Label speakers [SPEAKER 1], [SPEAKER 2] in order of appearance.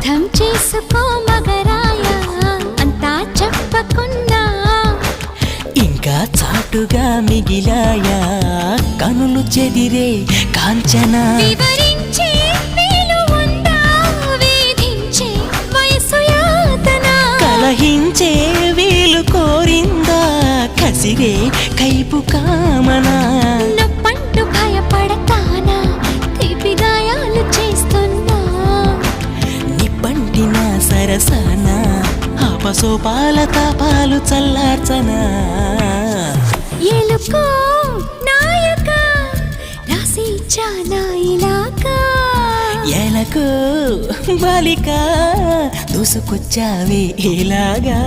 [SPEAKER 1] అర్థం చేసుకో మగరాయ అంతా చెప్పకున్నా
[SPEAKER 2] ఇంకా చాటుగా మిగిలాయా కనులు చెదిరే కాంచన
[SPEAKER 1] వివరించే వీలు ఉందా వేధించే వయసు యాతన
[SPEAKER 2] కలహించే వీలు కోరిందా కసిరే కైపు కామనా
[SPEAKER 1] నొప్పంటూ భయపడతానా తీపి గాయాలు చేస్తున్నా
[SPEAKER 2] నిప్పంటిన సరసన ఆపసోపాల తాపాలు చల్లార్చనా
[SPEAKER 1] ఎలుకో నాయక రాసి ఇచ్చానా ఇలాగా
[SPEAKER 2] ఎలకు బాలిక దూసుకొచ్చావే ఇలాగా